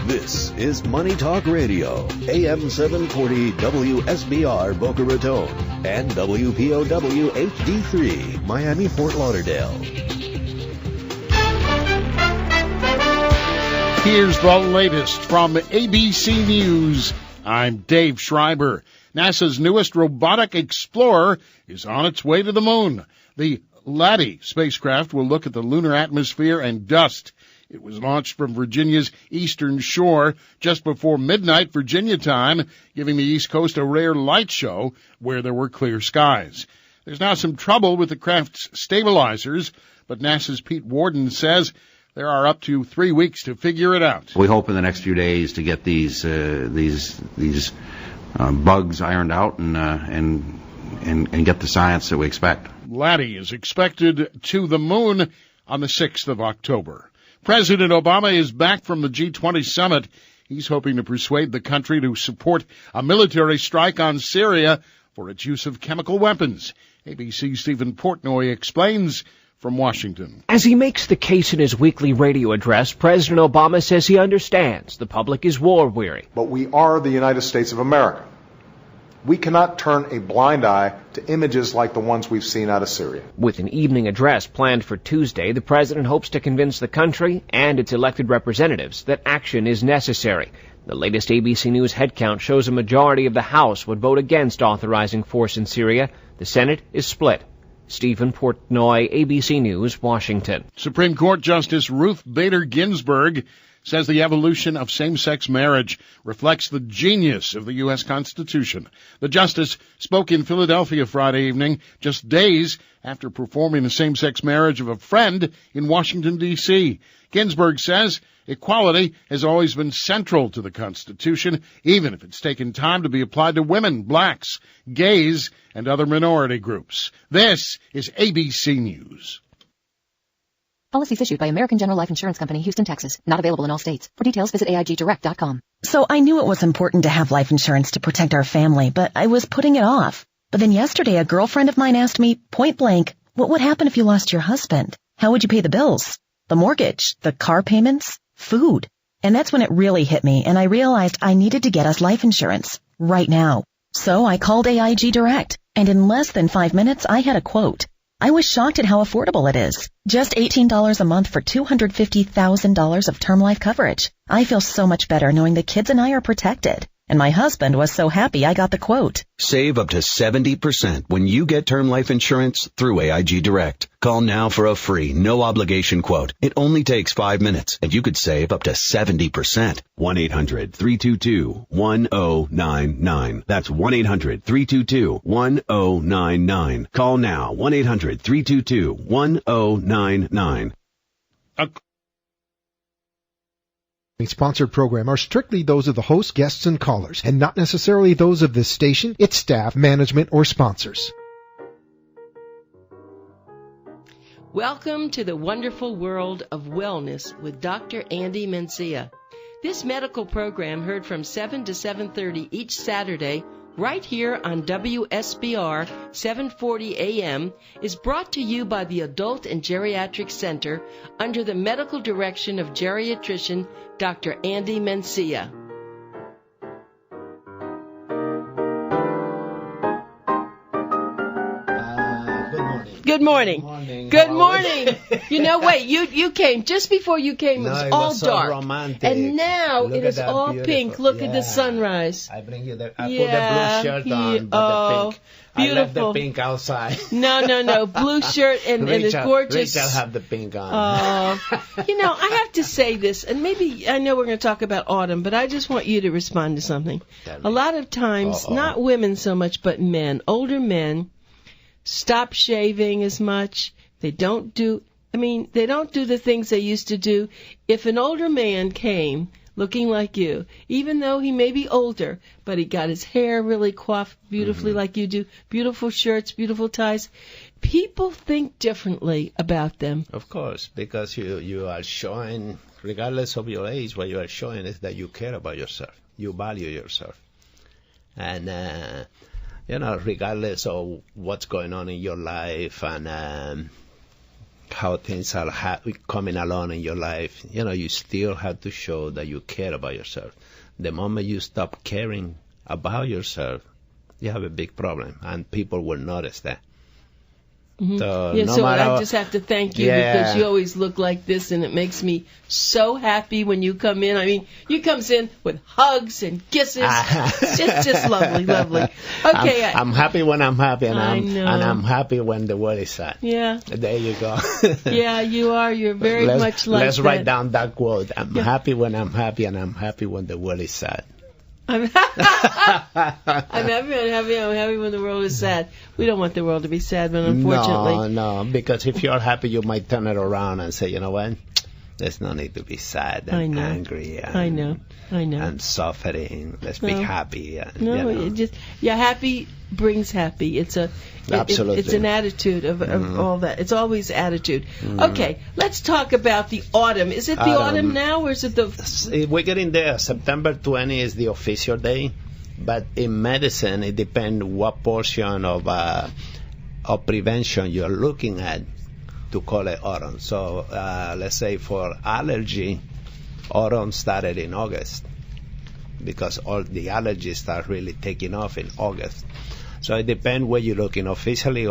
This is Money Talk Radio, AM 740 WSBR Boca Raton and WPOW HD3, Miami, Fort Lauderdale. Here's the latest from ABC News. I'm Dave Schreiber. NASA's newest robotic explorer is on its way to the moon. The LADEE spacecraft will look at the lunar atmosphere and dust. It was launched from Virginia's eastern shore just before midnight Virginia time, giving the East Coast a rare light show where there were clear skies. There's now some trouble with the craft's stabilizers, but NASA's Pete Worden says there are up to 3 weeks to figure it out. We hope in the next few days to get these bugs ironed out and get the science that we expect. LADEE is expected to the moon on the 6th of October. President Obama is back from the G20 summit. He's hoping to persuade the country to support a military strike on Syria for its use of chemical weapons. ABC's Stephen Portnoy explains from Washington. As he makes the case in his weekly radio address, President Obama says he understands the public is war-weary. But we are the United States of America. We cannot turn a blind eye to images like the ones we've seen out of Syria. With an evening address planned for Tuesday, the president hopes to convince the country and its elected representatives that action is necessary. The latest ABC News headcount shows a majority of the House would vote against authorizing force in Syria. The Senate is split. Stephen Portnoy, ABC News, Washington. Supreme Court Justice Ruth Bader Ginsburg says the evolution of same-sex marriage reflects the genius of the U.S. Constitution. The justice spoke in Philadelphia Friday evening, just days after performing a same-sex marriage of a friend in Washington, D.C. Ginsburg says equality has always been central to the Constitution, even if it's taken time to be applied to women, blacks, gays, and other minority groups. This is ABC News. Policies issued by American General Life Insurance Company, Houston, Texas. Not available in all states. For details, visit AIGdirect.com. So I knew it was important to have life insurance to protect our family, but I was putting it off. But then yesterday, a girlfriend of mine asked me, point blank, what would happen if you lost your husband? How would you pay the bills? The mortgage? The car payments? Food? And that's when it really hit me, and I realized I needed to get us life insurance. Right now. So I called AIG Direct, and in less than 5 minutes, I had a quote. I was shocked at how affordable it is. Just $18 a month for $250,000 of term life coverage. I feel so much better knowing the kids and I are protected. And my husband was so happy I got the quote. Save up to 70% when you get term life insurance through AIG Direct. Call now for a free, no-obligation quote. It only takes 5 minutes, and you could save up to 70%. 1-800-322-1099. That's 1-800-322-1099. Call now. 1-800-322-1099. Sponsored program are strictly those of the host, guests, and callers, and not necessarily those of this station, its staff, management, or sponsors. Welcome to the wonderful world of wellness with Dr. Andy Mencia. This medical program heard from 7 to 7:30 each Saturday right here on WSBR 740 AM is brought to you by the Adult and Geriatric Center under the medical direction of geriatrician Dr. Andy Mencia. Good morning. Good morning. You know, wait, you came, just before you came, it was all so dark. Romantic. And now Look it is all beautiful. pink. Look at the Yeah. sunrise. I bring you the, I put the blue shirt on, but the pink. Beautiful. I left the pink outside. No. Blue shirt and it's gorgeous. Rachel have the pink on. You know, I have to say this, and maybe I know we're going to talk about autumn, but I just want you to respond to something. A lot of times, not women so much, but men, older men, stop shaving as much. They don't do the things they used to do. If an older man came looking like you, even though he may be older, but he got his hair really coiffed beautifully like you do, beautiful shirts, beautiful ties, people think differently about them. Of course, because you are showing, regardless of your age, what you are showing is that you care about yourself. You value yourself. And, regardless of what's going on in your life and, how things are coming along in your life, you still have to show that you care about yourself. The moment you stop caring about yourself, you have a big problem, and people will notice that. Mm-hmm. So, so I just have to thank you because you always look like this, and it makes me so happy when you come in. I mean, you comes in with hugs and kisses. It's just lovely, lovely. Okay, I'm happy when I'm happy, and I'm happy when the world is sad. Yeah. There you go. Yeah, you are. You're very much like Let's that. write down that quote. I'm happy when I'm happy, and I'm happy when the world is sad. I'm happy when the world is sad. We don't want the world to be sad, but unfortunately. No, because if you're happy, you might turn it around and say, you know what? There's no need to be sad and angry. And, I know. And suffering. Let's be happy. Happy brings happy. Absolutely. It's an attitude of all that. It's always attitude. Okay, let's talk about the autumn. Is it the autumn now, or is it the... We're getting there. September 20 is the official day, but in medicine, it depends what portion of prevention you're looking at to call it autumn. So let's say for allergy, autumn started in August because all the allergies start really taking off in August. So it depends where you're looking. Officially,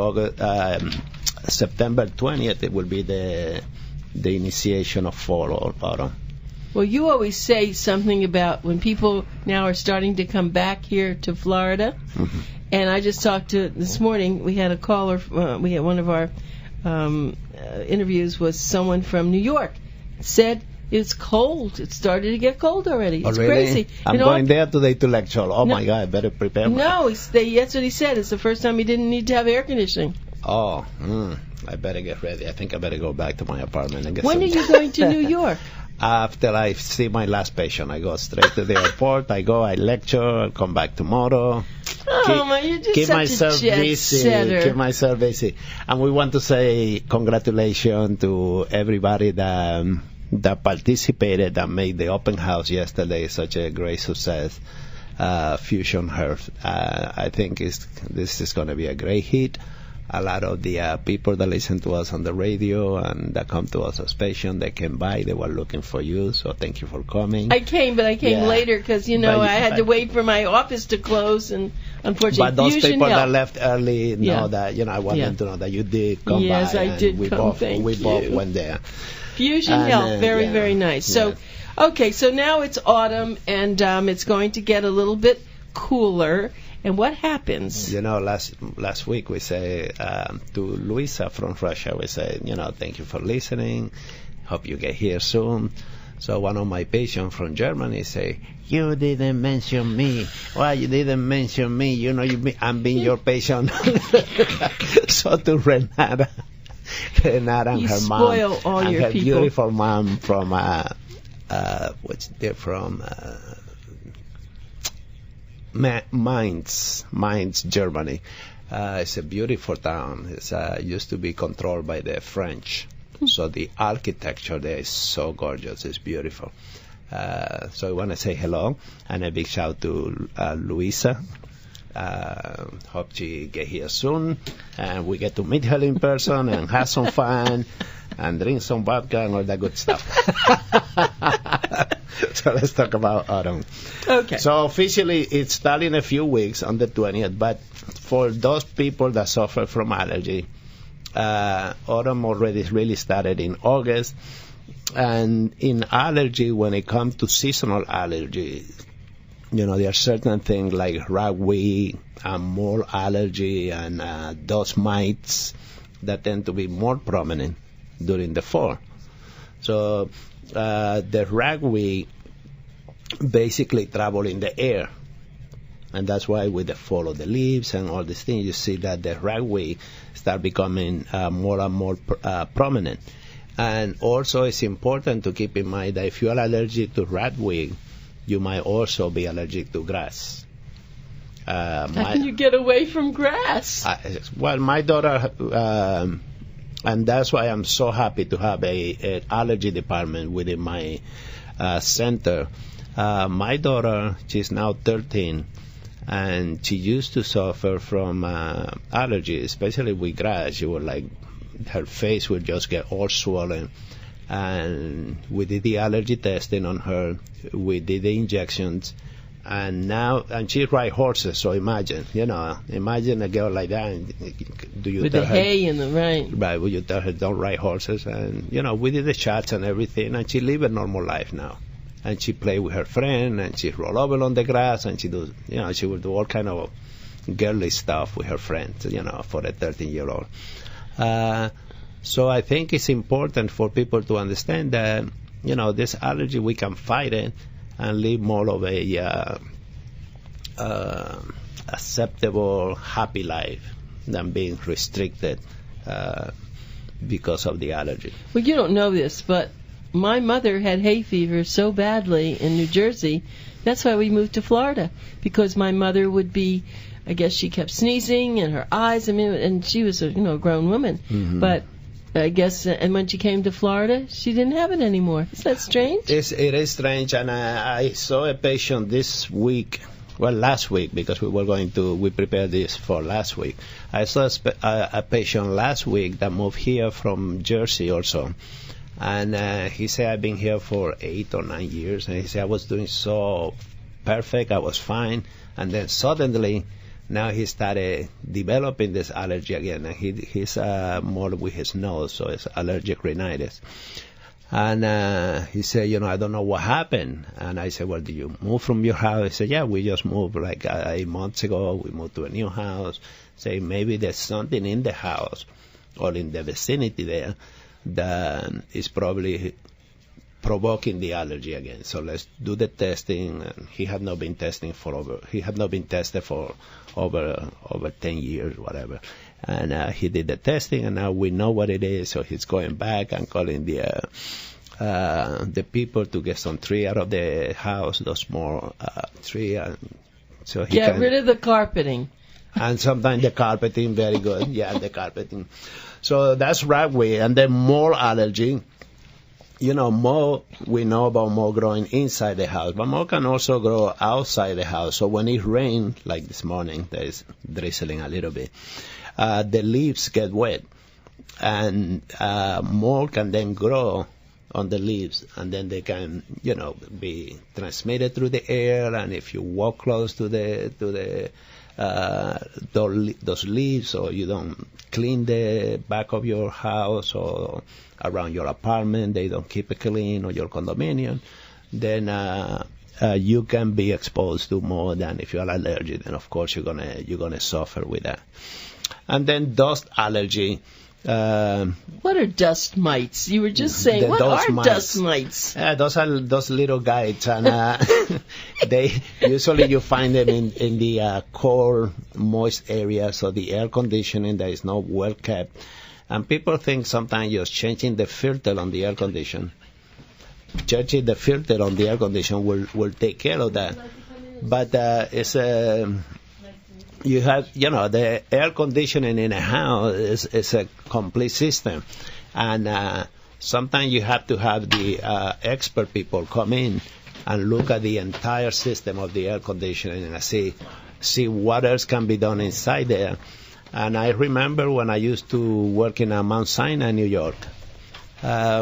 September 20th, it will be the initiation of fall or autumn. Well, you always say something about when people now are starting to come back here to Florida. Mm-hmm. And I just talked to, this morning, we had a caller, we had one of our interviews was someone from New York. Said it's cold. It started to get cold already. It's crazy. I'm going there today to lecture. My God, I better prepare. That's what he said. It's the first time he didn't need to have air conditioning. I better get ready. I think I better go back to my apartment and get When are you going to New York? After I see my last patient, I go straight to the airport. I lecture, I'll come back tomorrow. You're just keep such myself a jet busy. setter. Keep myself busy. And we want to say congratulations to everybody that participated and made the open house yesterday such a great success. Fusion Health. I think this is going to be a great hit. A lot of the people that listen to us on the radio and that come to us as patients, they came by. They were looking for you, so thank you for coming. I came later because, I had to wait for my office to close, and unfortunately, but those Fusion people Health. that left early know that, I want them to know that you did come by. Yes, I did come. We both went there. Fusion Health, very nice. So, okay, so now it's autumn, and it's going to get a little bit cooler. And what happens? Last week we say to Luisa from Russia, we say, thank you for listening. Hope you get here soon. So one of my patients from Germany say, you didn't mention me. Why you didn't mention me? I'm being your patient. So to Renata and her mom, all and your her people. Beautiful mom from Mainz, Germany. It's a beautiful town. It's used to be controlled by the French. So the architecture there is so gorgeous. It's beautiful. So I want to say hello and a big shout to Luisa. Hope she get here soon and we get to meet her in person and have some fun and drink some vodka and all that good stuff. So let's talk about autumn. Okay. So officially it's starting in a few weeks on the 20th, but for those people that suffer from allergy, autumn already really started in August. And in allergy, when it comes to seasonal allergy, there are certain things like ragweed and mole allergy and dust mites that tend to be more prominent during the fall. So the ragweed basically travel in the air. And that's why with the fall of the leaves and all these things, you see that the ragweed start becoming more and more prominent. And also it's important to keep in mind that if you are allergic to ragweed, you might also be allergic to grass. How can you get away from grass? My daughter, and that's why I'm so happy to have an allergy department within my center. My daughter, she's now 13, and she used to suffer from allergy, especially with grass. She would her face would just get all swollen. And we did the allergy testing on her. We did the injections. And she rides horses, so imagine a girl like that. And do you with tell the her, hay and the rain? Right, will you tell her don't ride horses? And, we did the shots and everything, and she live a normal life now. And she play with her friend, and she roll over on the grass, and she would do all kind of girly stuff with her friends, for a 13-year-old. So I think it's important for people to understand that, this allergy, we can fight it and live more of a acceptable, happy life than being restricted because of the allergy. Well, you don't know this, but my mother had hay fever so badly in New Jersey. That's why we moved to Florida, because my mother would be, I guess she kept sneezing and her eyes, and she was a grown woman. Mm-hmm. But I guess, and when she came to Florida, she didn't have it anymore. Is that strange? It is strange, and I saw a patient this week, last week, because we prepared this for last week. I saw a patient last week that moved here from Jersey also, and he said, I've been here for 8 or 9 years, and he said, I was doing so perfect, I was fine, and then suddenly, now he started developing this allergy again, and he's more with his nose, so it's allergic rhinitis. And he said, I don't know what happened. And I said, well, did you move from your house? He said, yeah, we just moved like 8 months ago. We moved to a new house. Say, maybe there's something in the house or in the vicinity there that is probably provoking the allergy again. So let's do the testing. And he had not been tested for over 10 years, whatever. And he did the testing, and now we know what it is. So he's going back and calling the people to get some tree out of the house, those more tree, and so he get rid of the carpeting. And sometimes the carpeting, very good. Yeah, the carpeting. So that's ragweed, and then more allergy. More, we know about more growing inside the house, but more can also grow outside the house. So when it rains, like this morning, there is drizzling a little bit, the leaves get wet, and more can then grow on the leaves, and then they can, be transmitted through the air. And if you walk close to those leaves, or you don't clean the back of your house or around your apartment, they don't keep it clean, or your condominium, then you can be exposed to more than if you are allergic. Then of course you're gonna suffer with that. And then dust allergy. What are dust mites? You were just saying, what are dust mites? Those are those little guys, and they usually you find them in the cold, moist areas, so the air conditioning that is not well kept. And people think sometimes just changing the filter on the air condition, changing the filter on the air condition will take care of that. But it's you have, the air conditioning in a house is a complete system. And sometimes you have to have the expert people come in and look at the entire system of the air conditioning and see what else can be done inside there. And I remember when I used to work in Mount Sinai, New York. In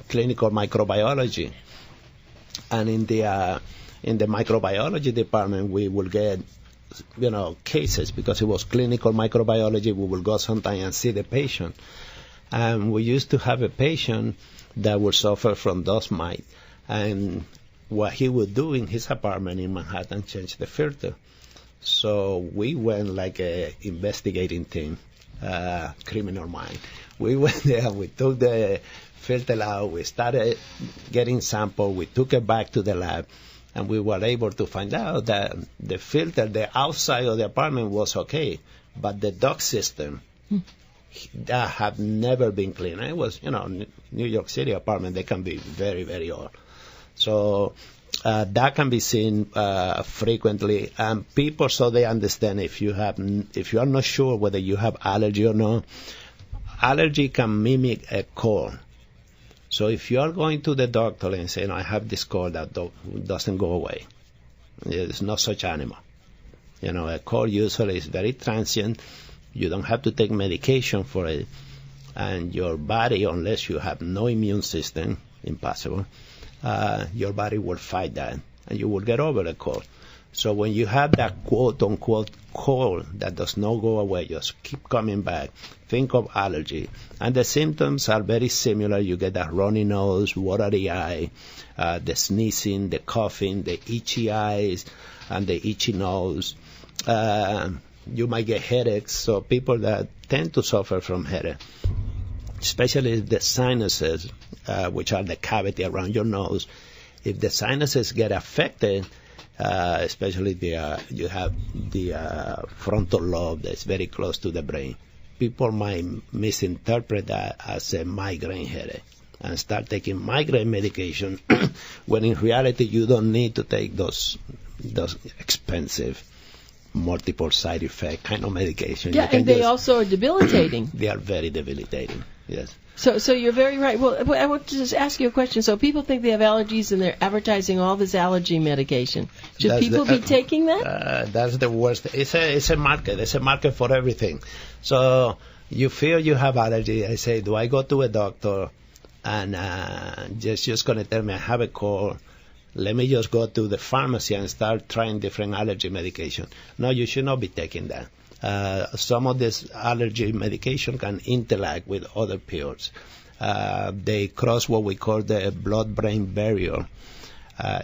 clinical microbiology. And in the microbiology department, we will get, cases, because it was clinical microbiology. We will go sometime and see the patient. And we used to have a patient that would suffer from dust mite. And what he would do in his apartment in Manhattan, change the filter. So we went like a investigating team, criminal mind. We went there, we took the filter out, we started getting samples, we took it back to the lab, and we were able to find out that the filter, the outside of the apartment was okay, but the duct system, that had never been cleaned. It was, New York City apartment, they can be very, very old. So that can be seen frequently, and people, so they understand if you are not sure whether you have allergy or not. Allergy can mimic a cold. So if you are going to the doctor and saying, I have this cold that doesn't go away, it's not such animal. A cold usually is very transient. You don't have to take medication for it. And your body, unless you have no immune system, impossible, your body will fight that, and you will get over the cold. So when you have that quote-unquote cold that does not go away, just keep coming back, think of allergy. And the symptoms are very similar. You get that runny nose, watery eye, the sneezing, the coughing, the itchy eyes, and the itchy nose. You might get headaches. So people that tend to suffer from headache, especially the sinuses, which are the cavity around your nose, if the sinuses get affected, especially you have the frontal lobe that's very close to the brain, people might misinterpret that as a migraine headache and start taking migraine medication when in reality you don't need to take those expensive multiple side effect kind of medication. Yeah, and they also are debilitating. They are very debilitating, yes. So you're very right. Well, I want to just ask you a question. So people think they have allergies and they're advertising all this allergy medication. Should people be taking that? That's the worst. It's a market. It's a market for everything. So you feel you have allergy. I say, do I go to a doctor and just going to tell me I have a cold? Let me just go to the pharmacy and start trying different allergy medication. No, you should not be taking that. Some of this allergy medication can interact with other pills. They cross what we call the blood-brain barrier.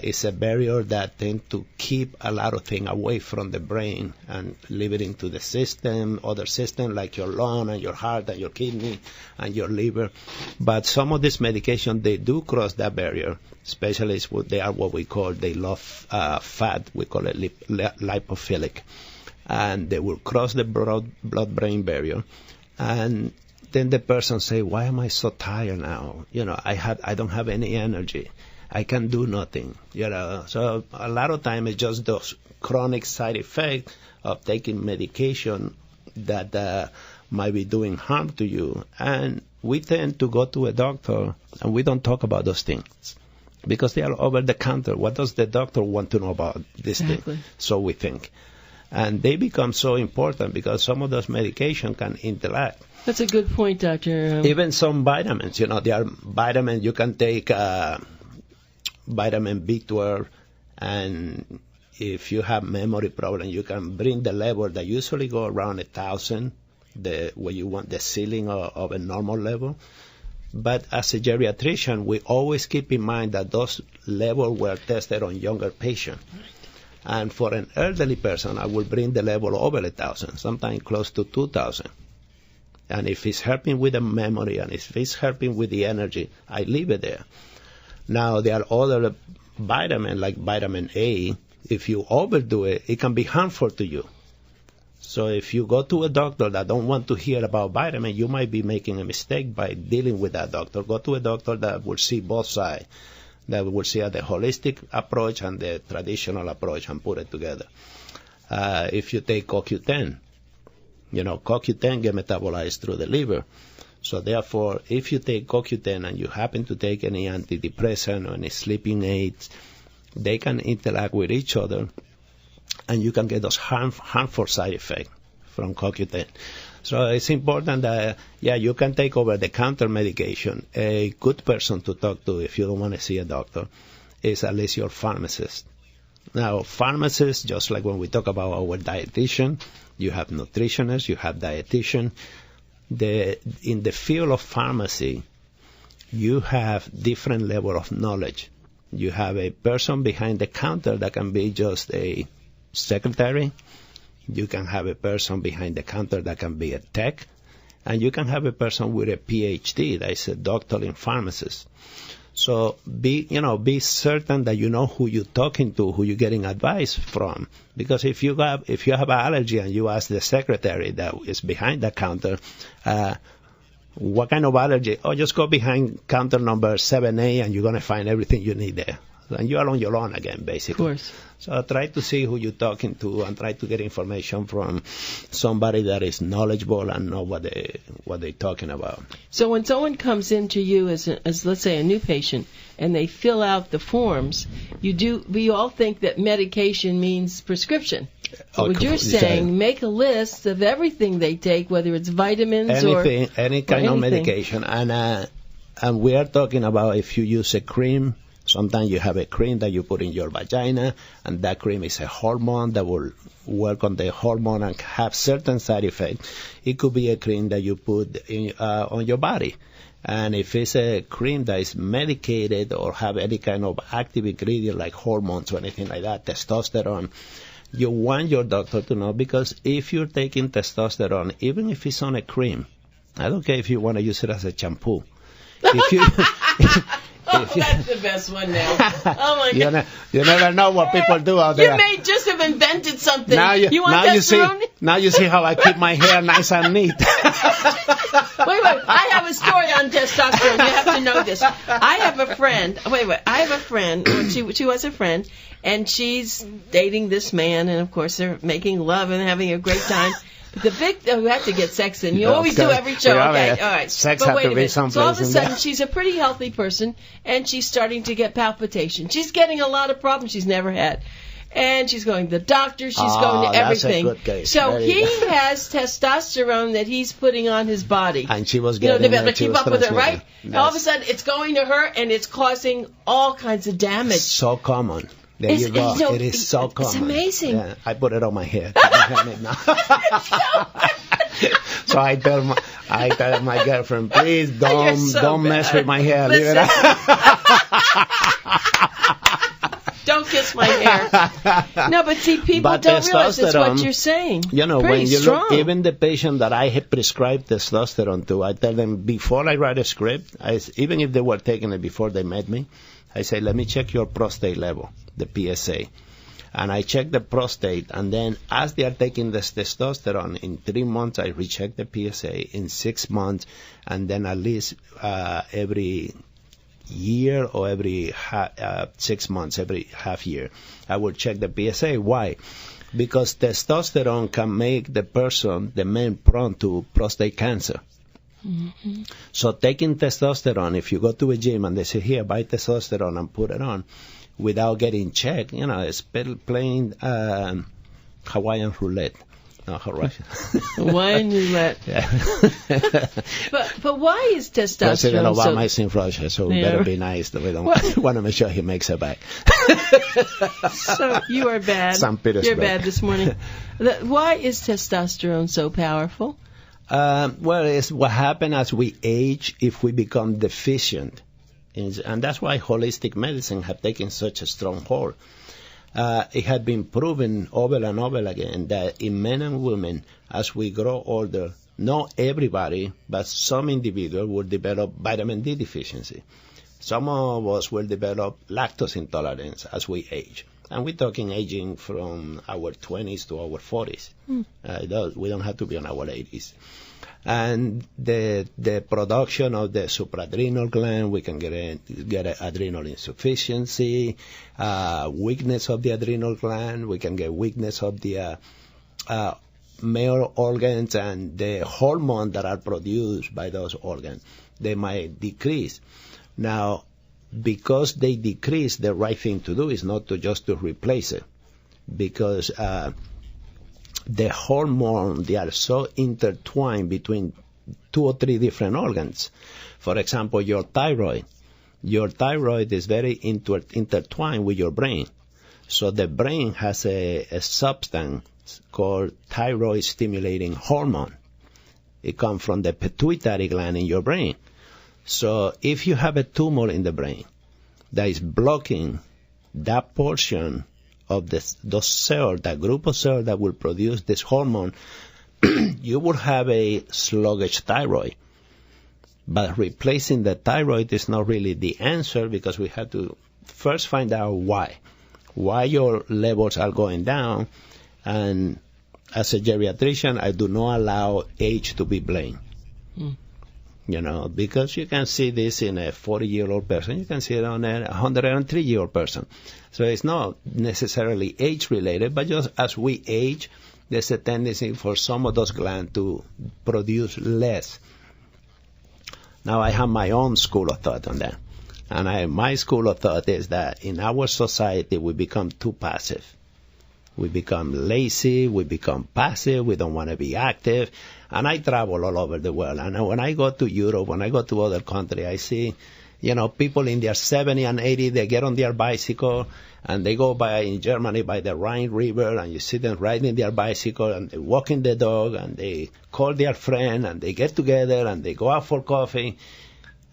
It's a barrier that tends to keep a lot of things away from the brain and leave it into the system, other systems like your lung and your heart and your kidney and your liver. But some of this medication, they do cross that barrier, especially they are what we call, they love fat. We call it lipophilic. And they will cross the blood-brain barrier. And then the person say, why am I so tired now? I don't have any energy. I can do nothing. So a lot of time it's just those chronic side effects of taking medication that might be doing harm to you. And we tend to go to a doctor and we don't talk about those things because they are over the counter. What does the doctor want to know about this thing? So we think. And they become so important because some of those medications can interact. That's a good point, Doctor. Even some vitamins, there are vitamins you can take, vitamin B12, and if you have memory problem, you can bring the level that usually go around 1,000, where you want the ceiling of a normal level. But as a geriatrician, we always keep in mind that those levels were tested on younger patients. And for an elderly person, I will bring the level over 1,000, sometimes close to 2,000. And if it's helping with the memory and if it's helping with the energy, I leave it there. Now, there are other vitamins, like vitamin A. If you overdo it, it can be harmful to you. So if you go to a doctor that don't want to hear about vitamin, you might be making a mistake by dealing with that doctor. Go to a doctor that will see both sides, that will see the holistic approach and the traditional approach and put it together. If you take CoQ10, CoQ10 get metabolized through the liver. So therefore, if you take CoQ10 and you happen to take any antidepressant or any sleeping aids, they can interact with each other, and you can get those harmful side effects from CoQ10. So it's important that, you can take over-the-counter medication. A good person to talk to if you don't want to see a doctor is at least your pharmacist. Now, pharmacists, just like when we talk about our dietitian, you have nutritionists, you have dietitian. In the field of pharmacy, you have different level of knowledge. You have a person behind the counter that can be just a secretary. You can have a person behind the counter that can be a tech. And you can have a person with a PhD that is a doctor in pharmacist. So be certain that you know who you're talking to, who you're getting advice from. Because if you have an allergy and you ask the secretary that is behind the counter, what kind of allergy? Oh, just go behind counter number 7A and you're going to find everything you need there. and you are on your own again, basically. Of course. So try to see who you're talking to and try to get information from somebody that is knowledgeable and know what they're talking about. So when someone comes into you as let's say a new patient and they fill out the forms, we all think that medication means prescription. So what you're saying, make a list of everything they take, whether it's vitamins any kind of medication, and we are talking about if you use a cream. Sometimes you have a cream that you put in your vagina, and that cream is a hormone that will work on the hormone and have certain side effects. It could be a cream that you put on your body. And if it's a cream that is medicated or have any kind of active ingredient like hormones or anything like that, testosterone, you want your doctor to know, because if you're taking testosterone, even if it's on a cream, I don't care if you want to use it as a shampoo. If you... That's the best one now. Oh my God! You never know what people do out there. You may just have invented something. Now you see how I keep my hair nice and neat. Wait. I have a story on testosterone. You have to know this. I have a friend. I have a friend. She was a friend, and she's dating this man, and of course they're making love and having a great time. But we have to get sex in. You always do every show. Okay, all right. Sex has to be someplace. So all of a sudden, she's a pretty healthy person, and she's starting to get palpitations. She's getting a lot of problems she's never had. And she's going to the doctor. She's going to everything. That's a good case. So he has testosterone that he's putting on his body. And she was getting to be able to keep up with it, right? Nice. All of a sudden, it's going to her, and it's causing all kinds of damage. So common. There you go. It is so common. It's amazing. Yeah, I put it on my hair. So I tell my girlfriend, please don't mess with my hair. Leave it out. Don't kiss my hair. No, but see, people don't realize that's what you're saying. You know, pretty when you strong. look, even the patient that I have prescribed testosterone to, I tell them before I write a script, even if they were taking it before they met me, I say, let me check your prostate level, the PSA. And I check the prostate, and then as they are taking this testosterone, in 3 months I recheck the PSA, in 6 months, and then at least every year or every 6 months, every half year, I will check the PSA. Why? Because testosterone can make the man prone to prostate cancer. Mm-hmm. So taking testosterone, if you go to a gym and they say, here, buy testosterone and put it on, without getting checked, it's playing Hawaiian roulette. No, Russian. Hawaiian roulette. Yeah. but why is testosterone President Obama is in Russia, so we better be nice. We don't want to make sure he makes it back. So you are bad. St. Petersburg. You're bad this morning. Why is testosterone so powerful? Well, it's what happens as we age if we become deficient. And that's why holistic medicine have taken such a strong hold. It had been proven over and over again that in men and women, as we grow older, not everybody, but some individuals will develop vitamin D deficiency. Some of us will develop lactose intolerance as we age. And we're talking aging from our 20s to our 40s. We don't have to be on our 80s. And the production of the supraadrenal gland, we can get adrenal insufficiency, weakness of the adrenal gland, we can get weakness of the male organs, and the hormones that are produced by those organs, they might decrease. Now, because they decrease, the right thing to do is not just to replace it, because the hormones, they are so intertwined between 2 or 3 different organs. For example, your thyroid is very intertwined with your brain. So the brain has a substance called thyroid stimulating hormone. It comes from the pituitary gland in your brain. So if you have a tumor in the brain that is blocking that portion of those cells, that group of cells that will produce this hormone, you will have a sluggish thyroid. But replacing the thyroid is not really the answer, because we have to first find out why your levels are going down. And as a geriatrician, I do not allow age to be blamed. because you can see this in a 40-year-old person, you can see it on a 103-year-old person. So it's not necessarily age-related, but just as we age, there's a tendency for some of those glands to produce less. Now, I have my own school of thought on that. And my school of thought is that in our society, we become too passive. We become lazy, we become passive, we don't want to be active. And I travel all over the world. And when I go to Europe, when I go to other countries, I see, people in their 70 and 80, they get on their bicycle and they go by in Germany by the Rhine River, and you see them riding their bicycle and they walking the dog and they call their friend and they get together and they go out for coffee.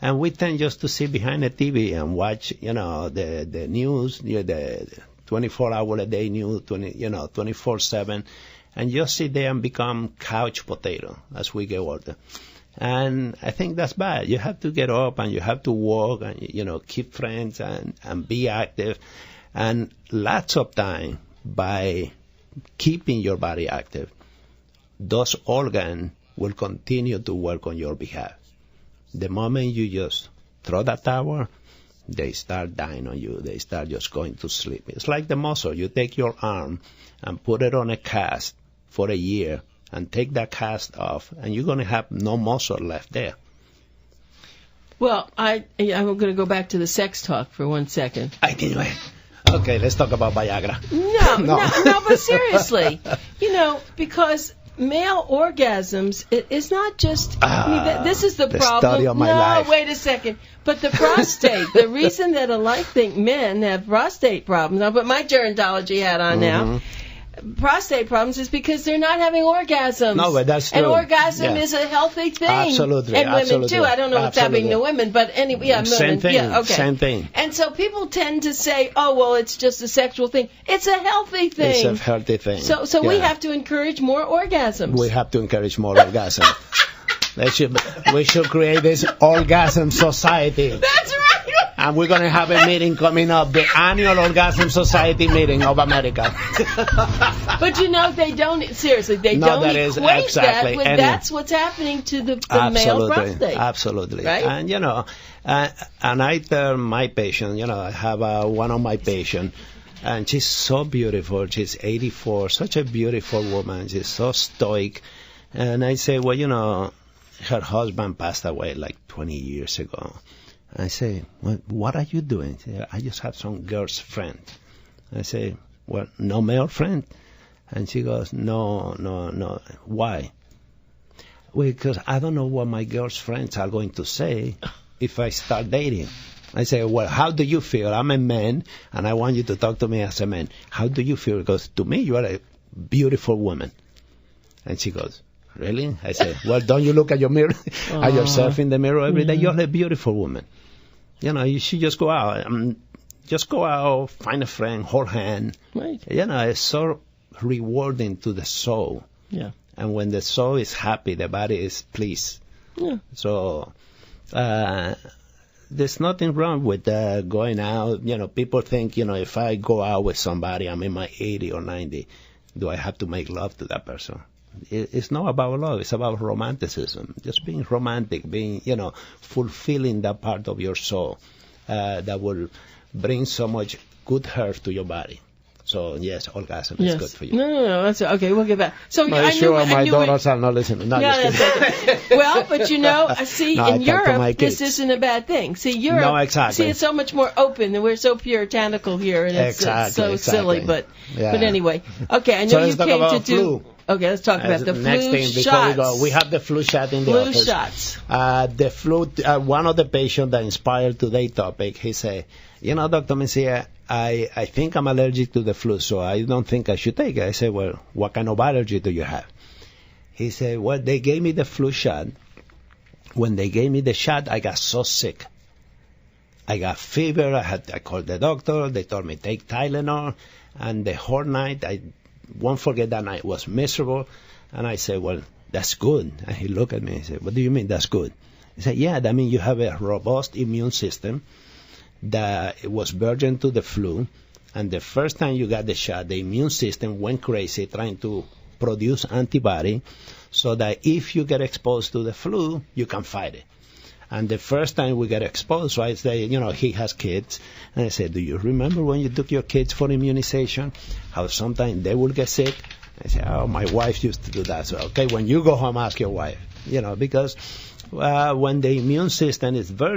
And we tend just to sit behind the TV and watch, the news, the 24-hour-a-day news, 24/7, and just sit there and become couch potato as we get older. And I think that's bad. You have to get up and you have to walk and, keep friends and be active. And lots of time by keeping your body active, those organs will continue to work on your behalf. The moment you just throw that towel, they start dying on you. They start just going to sleep. It's like the muscle. You take your arm and put it on a cast for a year and take that cast off, and you're going to have no muscle left there. Well, I'm going to go back to the sex talk for 1 second. Okay, let's talk about Viagra. No, but seriously, because male orgasms, it's not just, this is the problem. Story of my life. Wait a second. But the prostate, the reason that I think men have prostate problems, I'll put my gerontology hat on now, prostate problems is because they're not having orgasms. No, but that's true. And orgasm is a healthy thing. Absolutely. And women too. I don't know what's happening to women, but anyway, Same thing. Yeah, okay. Same thing. And so people tend to say, oh, well, it's just a sexual thing. It's a healthy thing. It's a healthy thing. So we have to encourage more orgasms. We have to encourage more orgasms. We should create this orgasm society. That's right. And we're going to have a meeting coming up, the annual Orgasm Society meeting of America. But they don't, seriously, they don't equate exactly. that with that's what's happening to the male prostate. Absolutely. Right? And, and I tell my patient, I have one of my patients, and she's so beautiful. She's 84, such a beautiful woman. She's so stoic. And I say, well, her husband passed away like 20 years ago. I say, well, what are you doing? She said, I just have some girl's friend. I say, well, no male friend? And she goes, no. Why? Well, because I don't know what my girl's friends are going to say if I start dating. I say, well, how do you feel? I'm a man, and I want you to talk to me as a man. How do you feel? Because to me, you are a beautiful woman. And she goes, really? I say, well, don't you look at your mirror, at yourself in the mirror every day? You're a beautiful woman. You should just go out. Find a friend, hold hand. Right. It's so rewarding to the soul. Yeah. And when the soul is happy, the body is pleased. Yeah. So there's nothing wrong with going out. People think, if I go out with somebody, I'm in my 80 or 90, do I have to make love to that person? It's not about love. It's about romanticism. Just being romantic, being, fulfilling that part of your soul that will bring so much good health to your body. So, yes, orgasm is good for you. No. That's okay. We'll get back. So, my daughters are not listening. That's okay. Well, but in Europe, this isn't a bad thing. See, Europe, no, exactly. See, it's so much more open, and we're so puritanical here, and it's so silly. But anyway, okay. I know you came to do. Flu. Okay, let's talk about the next flu thing shots. Before we go, we have the flu shot in the flu office. Shots. The flu. One of the patients that inspired today's topic, he said, Dr. Mencia, I think I'm allergic to the flu, so I don't think I should take it. I said, well, what kind of allergy do you have? He said, well, they gave me the flu shot. When they gave me the shot, I got so sick. I got fever. I called the doctor. They told me take Tylenol, and the whole night I won't forget that night. It was miserable. And I said, well, that's good. And he looked at me and said, what do you mean that's good? He said, yeah, that means you have a robust immune system that it was virgin to the flu. And the first time you got the shot, the immune system went crazy trying to produce antibody so that if you get exposed to the flu, you can fight it. And the first time we get exposed, right, he has kids. And I said, do you remember when you took your kids for immunization? How sometimes they will get sick? I said, oh, my wife used to do that. So, okay, when you go home, ask your wife. Because when the immune system is very